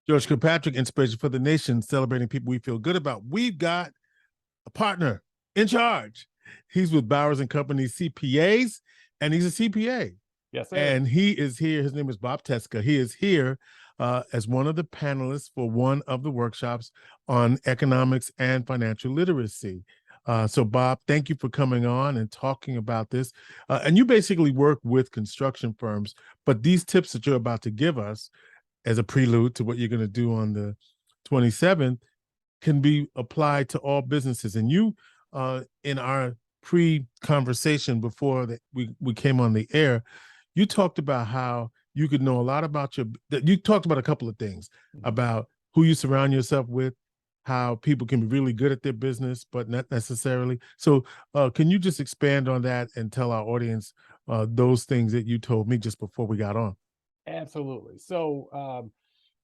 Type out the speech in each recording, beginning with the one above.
George Kilpatrick, Inspiration for the Nation, celebrating people we feel good about. We've got a partner in charge. He's with Bowers and Company CPAs, and he's a CPA. Yes, sir. And he is here. His name is Bob Teska. He is here as one of the panelists for one of the workshops on economics and financial literacy. So, Bob, thank you for coming on and talking about this. And you basically work with construction firms, but these tips that you're about to give us as a prelude to what you're going to do on the 27th can be applied to all businesses. And you, in our pre-conversation before that we came on the air, you talked about how you could know a lot about you talked about a couple of things about who you surround yourself with, how people can be really good at their business, but not necessarily. So can you just expand on that and tell our audience those things that you told me just before we got on? Absolutely. So,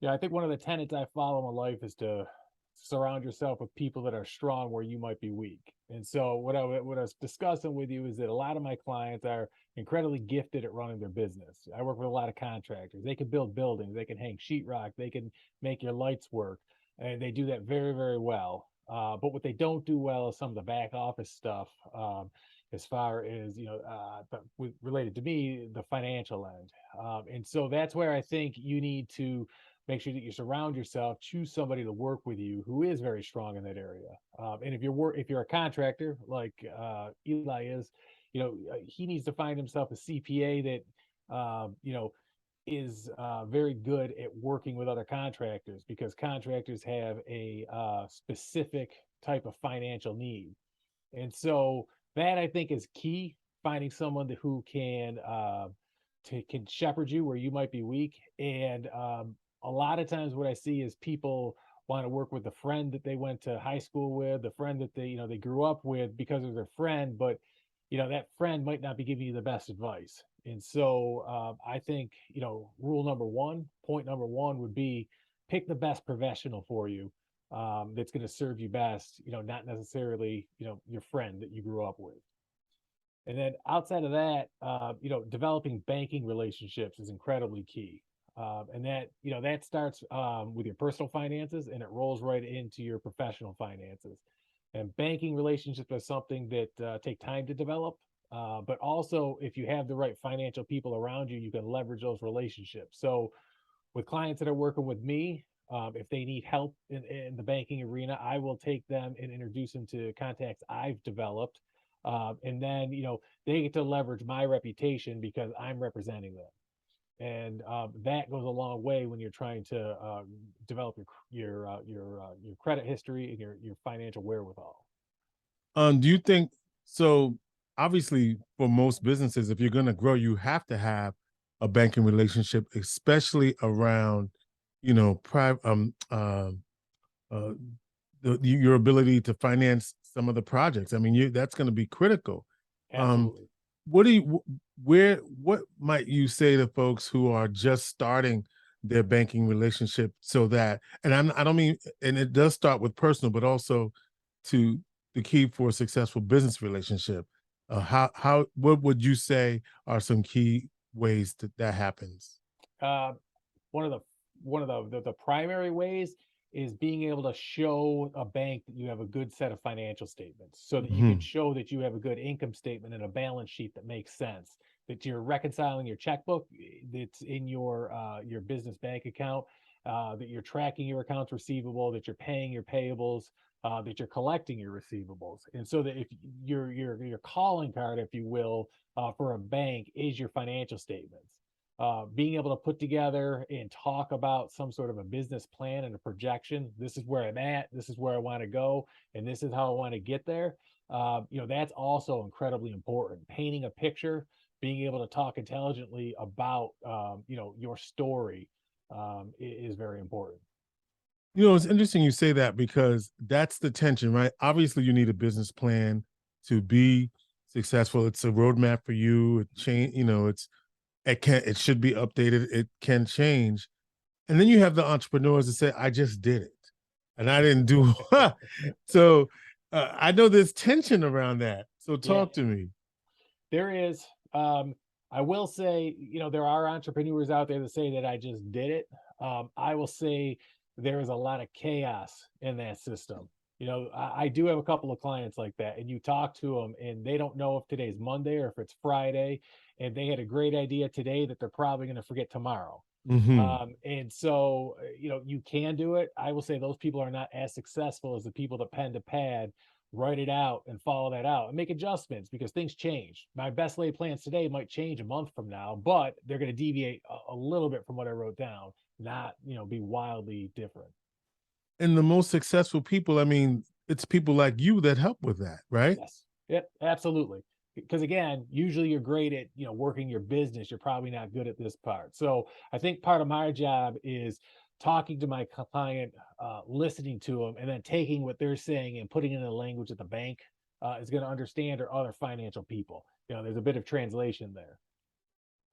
I think one of the tenets I follow in life is to surround yourself with people that are strong where you might be weak. And so what I was discussing with you is that a lot of my clients are incredibly gifted at running their business. I work with a lot of contractors. They can build buildings, they can hang sheetrock, they can make your lights work, and they do that very, very well. But what they don't do well is some of the back office stuff, as far as, related to me, the financial end. And so that's where I think you need to make sure that you surround yourself, choose somebody to work with you who is very strong in that area. And if you're a contractor like Eli is, he needs to find himself a CPA that is very good at working with other contractors, because contractors have a specific type of financial need. And so that, I think, is key, finding someone who can shepherd you where you might be weak. And a lot of times what I see is people want to work with the friend that they went to high school with, the friend that they grew up with because of their friend, but that friend might not be giving you the best advice. And so I think, point number one would be pick the best professional for you, that's going to serve you best, not necessarily, your friend that you grew up with. And then outside of that, developing banking relationships is incredibly key. And that starts with your personal finances, and it rolls right into your professional finances. And banking relationships are something that take time to develop. But also, if you have the right financial people around you, you can leverage those relationships. So with clients that are working with me, if they need help in the banking arena, I will take them and introduce them to contacts I've developed. And then, they get to leverage my reputation because I'm representing them. And that goes a long way when you're trying to develop your credit history and your financial wherewithal. Do you think so? Obviously, for most businesses, if you're going to grow, you have to have a banking relationship, especially around, your ability to finance some of the projects. I mean, that's going to be critical. Absolutely. What might you say to folks who are just starting their banking relationship, so that, and I don't mean, and it does start with personal, but also to the key for a successful business relationship. What would you say are some key ways that happens? One of the primary ways is being able to show a bank that you have a good set of financial statements, so that you can show that you have a good income statement and a balance sheet that makes sense, that you're reconciling your checkbook that's in your business bank account, that you're tracking your accounts receivable, that you're paying your payables, that you're collecting your receivables. And so that if your calling card, if you will, for a bank is your financial statements. Being able to put together and talk about some sort of a business plan and a projection. This is where I'm at, this is where I want to go, and this is how I want to get there. That's also incredibly important. Painting a picture, being able to talk intelligently about your story is very important. It's interesting you say that, because that's the tension, right? Obviously, you need a business plan to be successful. It's a roadmap for you. It should be updated. It can change. And then you have the entrepreneurs that say, I just did it and I didn't do so I know there's tension around that. So talk to me. There is. I will say, there are entrepreneurs out there that say that I just did it. I will say there is a lot of chaos in that system. I do have a couple of clients like that, and you talk to them and they don't know if today's Monday or if it's Friday, and they had a great idea today that they're probably going to forget tomorrow. Hmm. And so, you can do it. I will say those people are not as successful as the people that pen to pad, write it out and follow that out and make adjustments because things change. My best laid plans today might change a month from now, but they're going to deviate a little bit from what I wrote down, not, be wildly different. And the most successful people, I mean, it's people like you that help with that, right? Yes. Yep. Absolutely. Because again, usually you're great at, working your business. You're probably not good at this part. So I think part of my job is talking to my client, listening to them, and then taking what they're saying and putting it in the language that the bank is going to understand, or other financial people. There's a bit of translation there.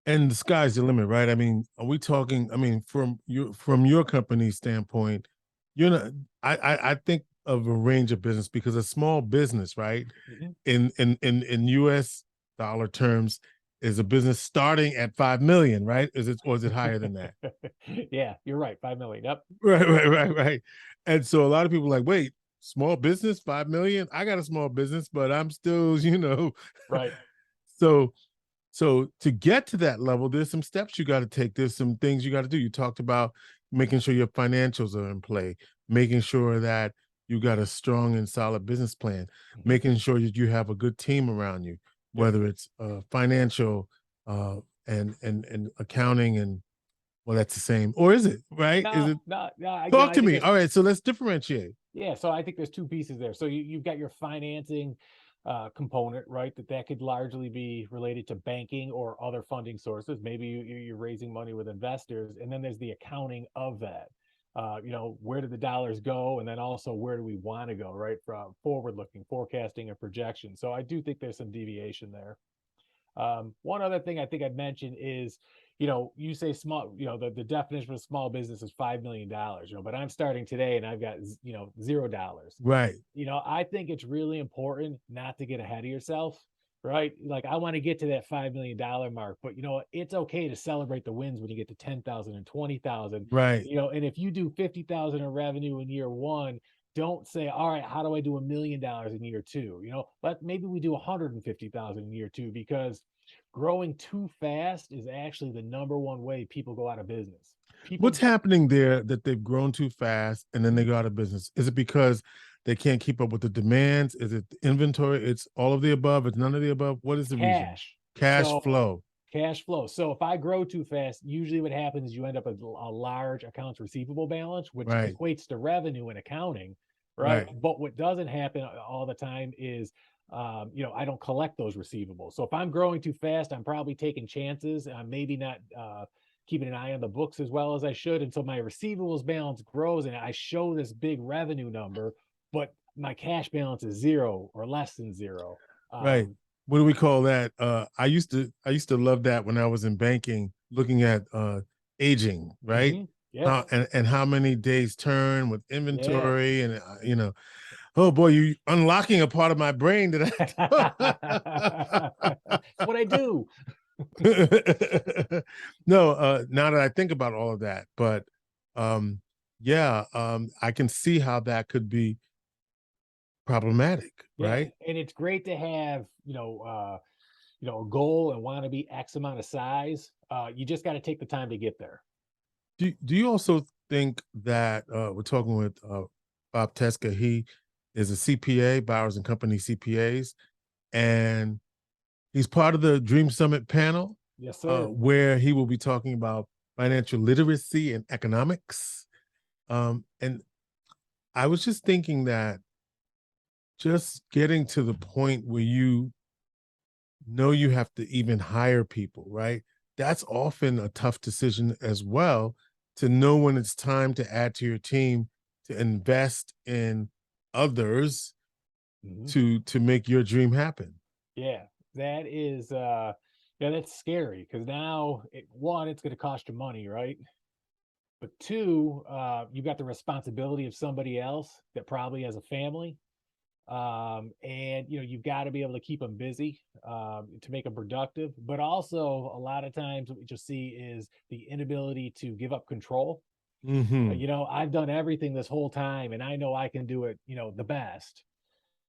And the sky's the limit, right? I mean, are we talking? I mean, from your company's standpoint, you're not. I think of a range of business because a small business, right, Mhm. in U.S. dollar terms, is a business starting at 5 million, right? Is it higher than that? Yeah, you're right. 5 million. Yep. Right. And so a lot of people are like, wait, small business, 5 million? I got a small business, but I'm still, Right. so to get to that level, there's some steps you got to take. There's some things you got to do. You talked about making sure your financials are in play, making sure that you got a strong and solid business plan, Mhm. making sure that you have a good team around you, Yep. whether it's financial uh, and accounting and well, that's the same, or is it right? Is No, it? no, no. Again, Talk I to think me. there's All right, so let's differentiate. Yeah, so I think there's two pieces there. So you've got your financing component, right? That could largely be related to banking or other funding sources. Maybe you're raising money with investors, and then there's the accounting of that. Where do the dollars go, and then also where do we want to go, right? From forward-looking, forecasting, and projection. So I do think there's some deviation there. One other thing I think I'd mention is, you say small, the definition of small business is $5 million, but I'm starting today and I've got, $0. Right. I think it's really important not to get ahead of yourself, right? Like I want to get to that $5 million mark, but it's okay to celebrate the wins when you get to 10,000 and 20,000. Right. And if you do 50,000 in revenue in year one, don't say, all right, how do I do $1 million in year two? Maybe we do 150,000 in year two, because growing too fast is actually the number one way people go out of business. What's People, happening there that they've grown too fast and then they Mhm. go out of business? Is it because they can't keep up with the demands? Is it inventory? It's all of the above. It's none of the above. What is the reason? Cash. Cash So flow. cash flow. So if I grow too fast, usually what happens is you end up with a large accounts receivable balance, which Right. equates to revenue in accounting, right? Right. But what doesn't happen all the time is, I don't collect those receivables. So if I'm growing too fast, I'm probably taking chances. I'm maybe not keeping an eye on the books as well as I should. And so my receivables balance grows and I show this big revenue number, but my cash balance is zero or less than zero. Right. Um, What do we call that? I used to love that when I was in banking, looking at aging, right? yeah, And how many days turn with yeah. inventory and oh boy, you unlocking a part of my brain that It's what I do. no, now that I think about all of that, but um yeah, I can see how that could be problematic, Yeah, right? and it's great to have, a goal and want to be X amount of size. You just got to take the time to get there. Do you also think that we're talking with Bob Teska? He is a CPA, Bowers and Company CPAs, and he's part of the Dream Summit panel, Yes, sir. where he will be talking about financial literacy and economics. And I was just thinking that just getting to the point where you know you have to even hire people, right? That's often a tough decision as well, to know when it's time to add to your team, to invest in others Mhm. to make your dream happen. Yeah, that is, yeah, that's scary because now, one, it's going to cost you money, right? But two, you've got the responsibility of somebody else that probably has a family, and you've got to be able to keep them busy, to make them productive. But also, a lot of times what we just see is the inability to give up control. Mm-hmm. I've done everything this whole time and I know I can do it, the best.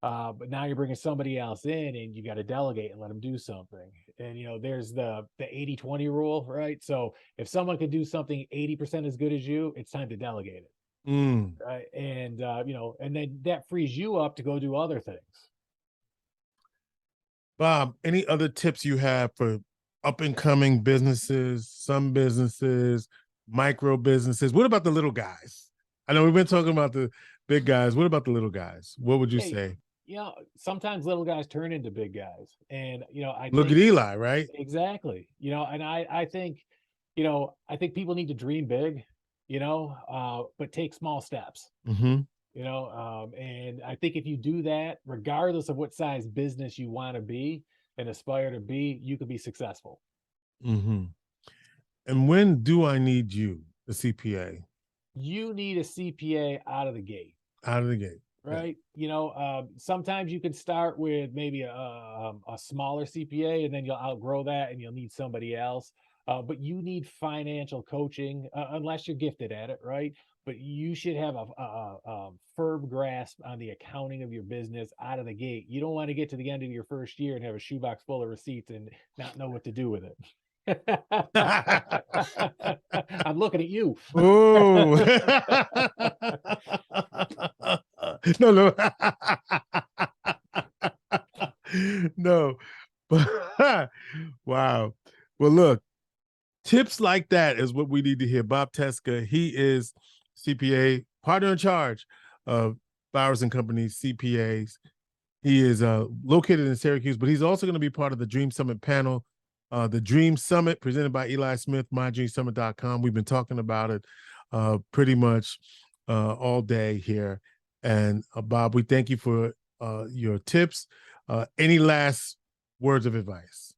But now you're bringing somebody else in and you got to delegate and let them do something. And, there's the 80-20 rule, right? So if someone can do something 80% as good as you, it's time to delegate it. Mm. Right. And, and then that frees you up to go do other things. Bob, any other tips you have for up and coming businesses, some businesses, micro businesses? What about the little guys? I know we've been talking about the big guys. What about the little guys? What would you Hey, say? sometimes little guys turn into big guys. And, I Look think at Eli, right? exactly, and I think, I think people need to dream big, but take small steps. Mm-hmm. And I think if you do that, regardless of what size business you want to be and aspire to be, you can be successful. Mm-hmm. And when do I need you, the CPA? You need a CPA out of the gate, Out of the gate. Yeah. right? Sometimes you can start with maybe a smaller CPA, and then you'll outgrow that, and you'll need somebody else. But you need financial coaching, unless you're gifted at it, right? But you should have a firm grasp on the accounting of your business out of the gate. You don't want to get to the end of your first year and have a shoebox full of receipts and not know what to do with it. I'm looking at you. Oh. No. No. Wow. Well, look, tips like that is what we need to hear. Bob Teska, he is CPA, partner in charge of Bowers and Company CPAs. He is located in Syracuse, but he's also going to be part of the Dream Summit panel, the Dream Summit presented by Eli Smith, mydreamsummit.com. We've been talking about it pretty much all day here. And Bob, we thank you for your tips. Any last words of advice?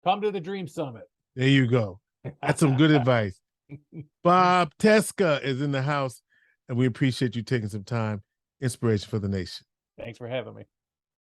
Come to the Dream Summit. There you go. That's some good advice. Bob Teska is in the house, and we appreciate you taking some time. Inspiration for the nation. Thanks for having me.